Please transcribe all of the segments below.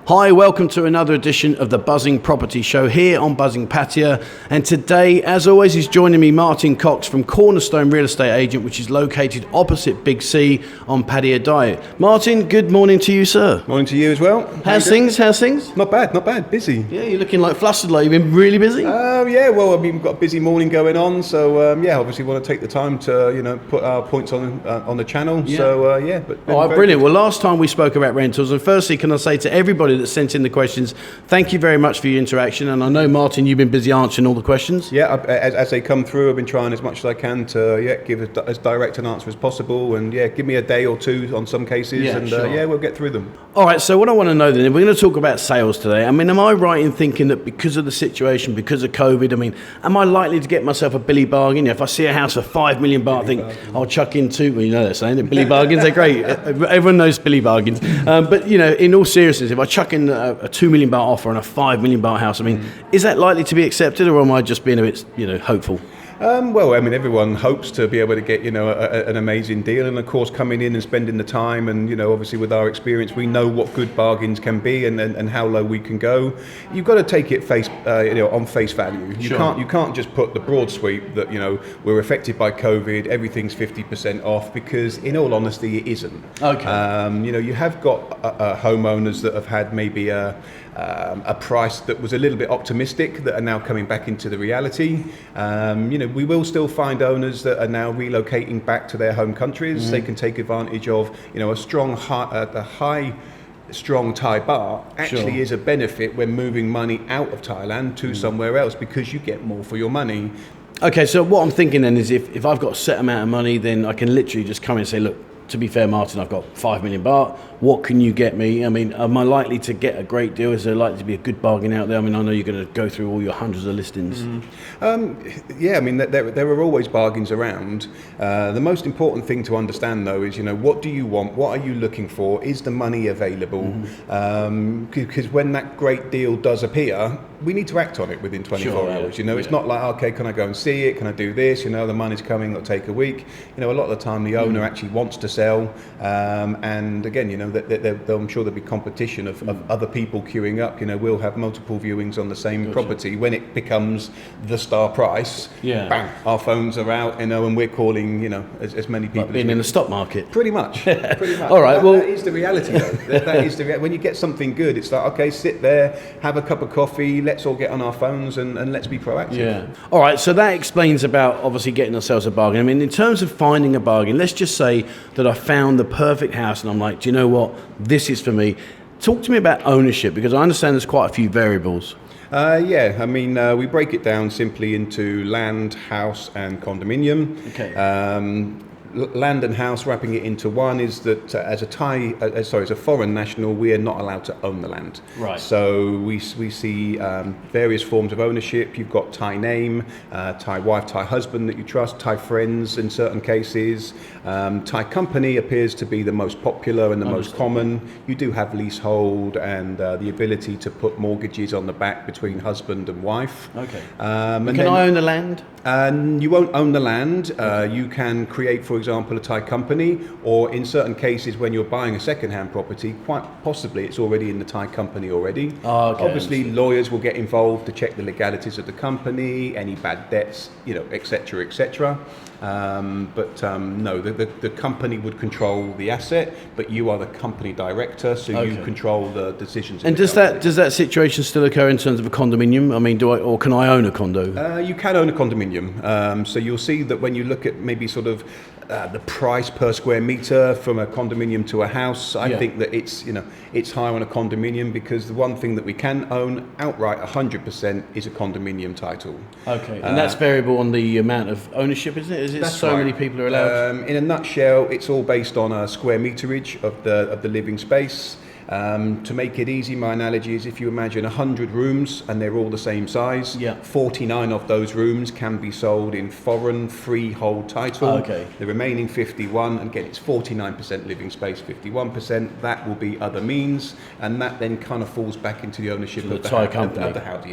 Hi, welcome to another edition of the Buzzin Property Show here on Buzzin Pattaya. And today, as always, is joining me Martin Cox from Cornerstone Real Estate Agent, which is located opposite Big C on Pattaya Diet. Martin, good morning to you, sir. Morning to you as well. How's things? Not bad. Busy. Yeah, you're looking like flustered, like you've been really busy. Yeah, well, I mean, we've got a busy morning going on, so obviously want to take the time to, put our points on the channel. Yeah. So, All right, brilliant. Well, last time we spoke about rentals, and firstly, can I say to everybody that sent in the questions, thank you very much for your interaction. And I know, Martin, you've been busy answering all the questions. Yeah, as they come through, I've been trying as much as I can to give as direct an answer as possible, and give me a day or two on some cases, sure. We'll get through them. All right, so what I want to know then, we're going to talk about sales today. I mean, am I right in thinking that because of the situation, because of COVID, I mean, am I likely to get myself a Billy bargain? If I see a house for 5 million baht, I think I'll chuck in two. Well, you know that saying, the Billy bargains, they're great. Everyone knows Billy bargains. But, in all seriousness, if I chuck in a 2 million baht offer on a 5 million baht house, I mean, is that likely to be accepted, or am I just being a bit, hopeful? Well, I mean, everyone hopes to be able to get, an amazing deal. And of course, coming in and spending the time and, obviously with our experience, we know what good bargains can be and how low we can go. You've got to take it on face value. You can't just put the broad sweep that, we're affected by COVID, everything's 50% off, because in all honesty, it isn't. Okay. You have got homeowners that have had maybe a price that was a little bit optimistic that are now coming back into the reality. We will still find owners that are now relocating back to their home countries. They can take advantage of, a strong Thai baht actually is a benefit when moving money out of Thailand to somewhere else, because you get more for your money. Okay, so what I'm thinking then is if I've got a set amount of money, then I can literally just come in and say, look, to be fair, Martin, I've got 5 million baht. What can you get me? I mean, am I likely to get a great deal? Is there likely to be a good bargain out there? I mean, I know you're going to go through all your hundreds of listings. I mean, there are always bargains around. The most important thing to understand, though, is, what do you want? What are you looking for? Is the money available? Because when that great deal does appear, we need to act on it within 24 hours. It's not like, okay, can I go and see it? Can I do this? The money's coming, it'll take a week. A lot of the time the owner actually wants to sell. And again, I'm sure there'll be competition of other people queuing up. We'll have multiple viewings on the same property. When it becomes the star price, bang, our phones are out, and we're calling, as many people. Like being in the stock market. Pretty much. All right. That is the reality, though. That is when you get something good, it's like, okay, sit there, have a cup of coffee, let's all get on our phones and let's be proactive. Yeah. All right. So that explains about obviously getting ourselves a bargain. I mean, in terms of finding a bargain, let's just say that I found the perfect house and I'm like, do you know what? This is for me. Talk to me about ownership, because I understand there's quite a few variables. I mean, we break it down simply into land, house and condominium. Okay. Land and house, wrapping it into one, is that as a foreign national, we are not allowed to own the land. Right. So we see various forms of ownership. You've got Thai name, Thai wife, Thai husband that you trust, Thai friends in certain cases. Thai company appears to be the most popular and the most common. You do have leasehold and the ability to put mortgages on the back between husband and wife. Okay. And can I own the land? You won't own the land. You can create, for example, a Thai company, or in certain cases when you're buying a second-hand property, quite possibly it's already in the Thai company already. Okay. Obviously, lawyers will get involved to check the legalities of the company, any bad debts, etc., etc. No, the company would control the asset, but you are the company director, so you control the decisions. And does that situation still occur in terms of a condominium? I mean, or can I own a condo? You can own a condominium. So you'll see that when you look at maybe sort of the price per square meter from a condominium to a house, I think that it's higher on a condominium, because the one thing that we can own outright 100% is a condominium title. Okay, and that's variable on the amount of ownership, isn't it? Is it so many people are allowed? In a nutshell, it's all based on a square meterage of the living space. To make it easy, my analogy is if you imagine 100 rooms and they're all the same size, 49 of those rooms can be sold in foreign freehold title. Okay. The remaining 51, and again, it's 49% living space, 51%, that will be other means, and that then kind of falls back into the ownership of the Thai house, company. Of the house,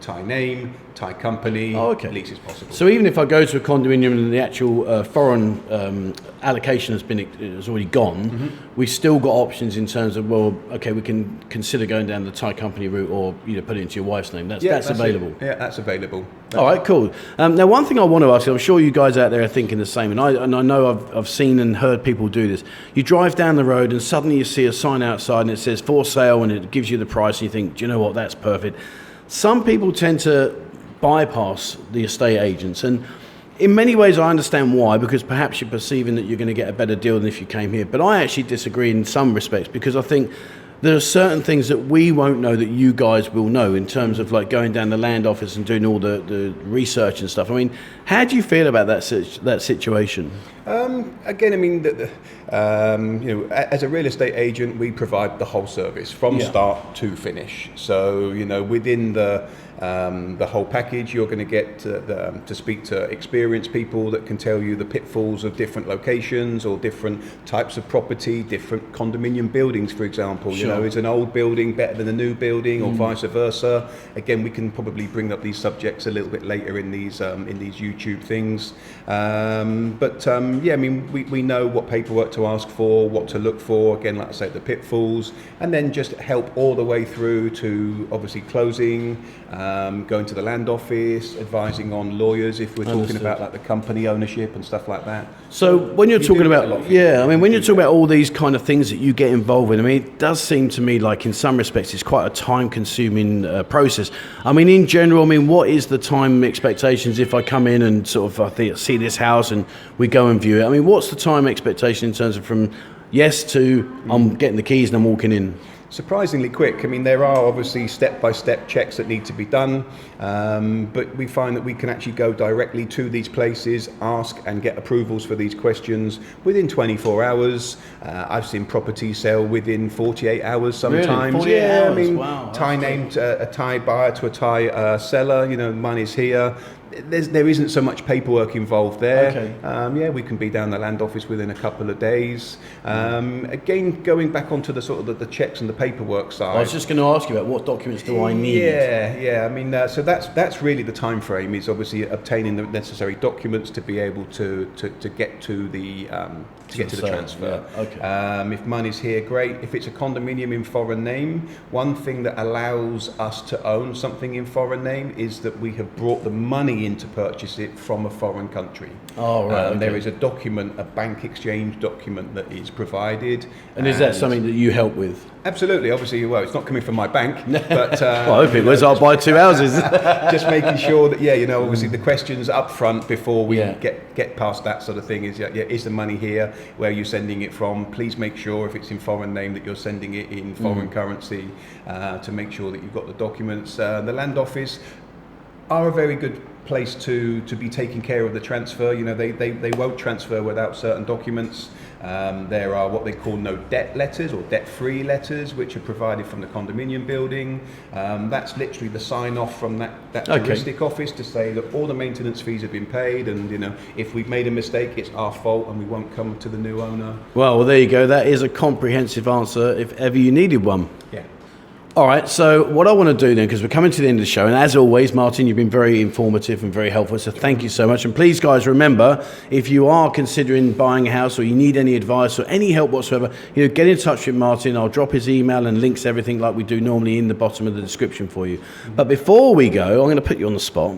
Thai name, Thai company, lease is possible. So even if I go to a condominium and the actual foreign allocation has already gone, we've still got options in terms of well, okay, we can consider going down the Thai company route, or put it into your wife's name. That's available. Yeah, that's available. All right, cool. Now, one thing I want to ask you, I'm sure you guys out there are thinking the same, and I know I've seen and heard people do this. You drive down the road and suddenly you see a sign outside and it says for sale, and it gives you the price, and you think, do you know what, that's perfect. Some people tend to bypass the estate agents, and in many ways I understand why, because perhaps you're perceiving that you're going to get a better deal than if you came here. But I actually disagree in some respects, because I think there are certain things that we won't know that you guys will know, in terms of like going down the land office and doing all the research and stuff. I mean, how do you feel about that situation? Again, I mean, as a real estate agent, we provide the whole service from start to finish. So, within the whole package, you're going to get to speak to experienced people that can tell you the pitfalls of different locations or different types of property, different condominium buildings, for example. Sure. Is an old building better than a new building, or vice versa? Again, we can probably bring up these subjects a little bit later in these YouTube things. We know what paperwork to ask for, what to look for. Again, like I say, the pitfalls, and then just help all the way through to obviously closing. Going to the land office, advising on lawyers if we're talking about like the company ownership and stuff like that. So when you're talking about, when you're talking about all these kind of things that you get involved in, I mean, it does seem to me like in some respects it's quite a time-consuming process. I mean, in general, what is the time expectations if I come in and sort of see this house and we go and view it? I mean, what's the time expectation in terms of from yes to I'm getting the keys and I'm walking in? Surprisingly quick. I mean, there are obviously step-by-step checks that need to be done, but we find that we can actually go directly to these places, ask and get approvals for these questions within 24 hours. I've seen properties sell within 48 hours sometimes. Really? 48 hours? I mean, Wow, Thai named a Thai buyer to a Thai seller, money's here. There isn't so much paperwork involved there. Okay. We can be down the land office within a couple of days. Again, going back onto the sort of the checks and the paperwork side. I was just going to ask you about what documents do I need? Yeah. I mean, so that's really the time frame, is obviously obtaining the necessary documents to be able to get to the transfer. Yeah. Okay. If money's here, great. If it's a condominium in foreign name, one thing that allows us to own something in foreign name is that we have brought the money in to purchase it from a foreign country. Oh, right. Okay. There is a document, a bank exchange document that is provided. And is that something that you help with? Absolutely. Obviously, well, it's not coming from my bank, but well, I hope it was. I'll buy 2 houses. Just making sure that obviously the questions up front before we get past that sort of thing is is the money here? Where are you sending it from? Please make sure if it's in foreign name that you're sending it in foreign currency, to make sure that you've got the documents. The land office are a very good place to be taking care of the transfer. They won't transfer without certain documents. There are what they call no debt letters or debt-free letters, which are provided from the condominium building. That's literally the sign-off from that touristic office to say that all the maintenance fees have been paid, and if we've made a mistake, it's our fault and we won't come to the new owner. Well, there you go. That is a comprehensive answer if ever you needed one. Yeah. All right, so what I want to do then, because we're coming to the end of the show, and as always, Martin, you've been very informative and very helpful, so thank you so much. And please, guys, remember, if you are considering buying a house or you need any advice or any help whatsoever, get in touch with Martin. I'll drop his email and links, everything like we do normally in the bottom of the description for you. But before we go, I'm going to put you on the spot.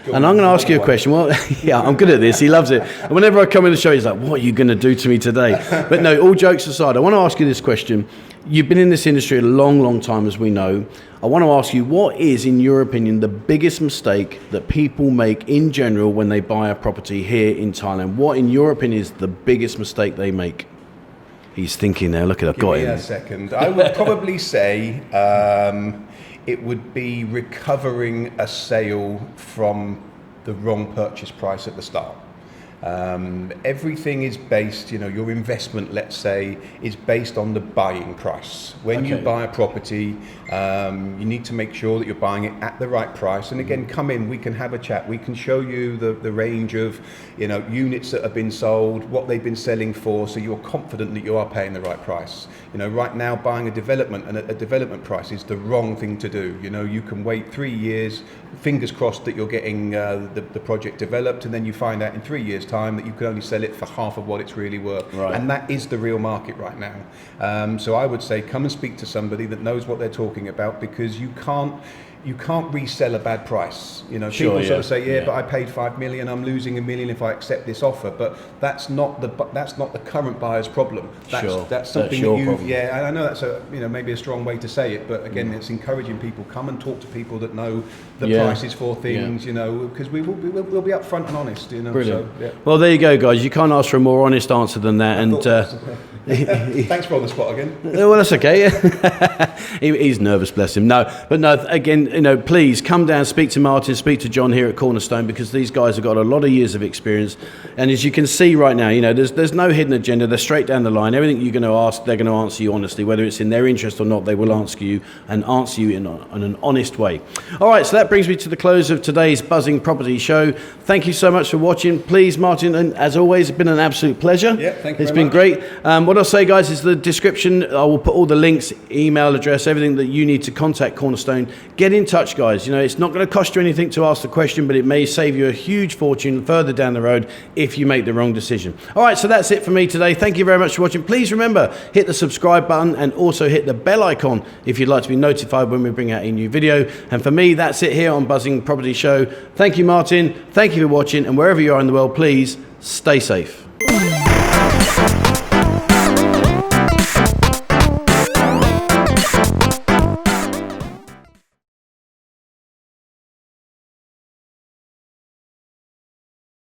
And I'm going to ask you a question. Well, yeah, I'm good at this. He loves it. And whenever I come in the show, he's like, what are you going to do to me today? But no, all jokes aside, I want to ask you this question. You've been in this industry a long, long time, as we know. I want to ask you, what is, in your opinion, the biggest mistake that people make in general when they buy a property here in Thailand? What, in your opinion, is the biggest mistake they make? He's thinking there. Look at that. Got him. Give me a second. I would probably say it would be recovering a sale from the wrong purchase price at the start. Everything is based, your investment, let's say, is based on the buying price. When you buy a property, you need to make sure that you're buying it at the right price. And again, come in, we can have a chat. We can show you the range of, units that have been sold, what they've been selling for, so you're confident that you are paying the right price. Right now, buying a development and a development price is the wrong thing to do. You can wait 3 years, fingers crossed that you're getting the project developed, and then you find out in 3 years' time that you could only sell it for half of what it's really worth. Right. And that is the real market right now. So I would say come and speak to somebody that knows what they're talking about, because you can't resell a bad price. You know, Sure, people yeah. sort of say, Yeah. but I paid 5 million, I'm losing $1 million if I accept this offer. But that's not the current buyer's problem. That's Sure. that's something That's your that you problem. yeah. And I know that's maybe a strong way to say it, but again, it's encouraging people, come and talk to people that know the Yeah. prices for things. You know, because we'll be upfront and honest. You know, Brilliant. So, yeah. Well, there you go, guys. You can't ask for a more honest answer than that. And Thanks for on the spot again. well, that's okay. He's nervous, bless him. No, again, please come down, speak to Martin, speak to John here at Cornerstone, because these guys have got a lot of years of experience. And as you can see right now, there's no hidden agenda. They're straight down the line. Everything you're going to ask, they're going to answer you honestly, whether it's in their interest or not. They will answer you in an honest way. All right, so that brings me to the close of today's Buzzin Property Show. Thank you so much for watching. Please, Martin, and as always, it's been an absolute pleasure. Yeah, thank you. It's very been much. great. What I'll say, guys, is the description. I will put all the links, email address, everything that you need to contact Cornerstone. Get in touch, guys. It's not going to cost you anything to ask the question, but it may save you a huge fortune further down the road if you make the wrong decision. All right, so that's it for me today. Thank you very much for watching. Please remember, hit the subscribe button and also hit the bell icon if you'd like to be notified when we bring out a new video. And for me, that's it here on Buzzin Property Show. Thank you, Martin. Thank you for watching. And wherever you are in the world, please stay safe.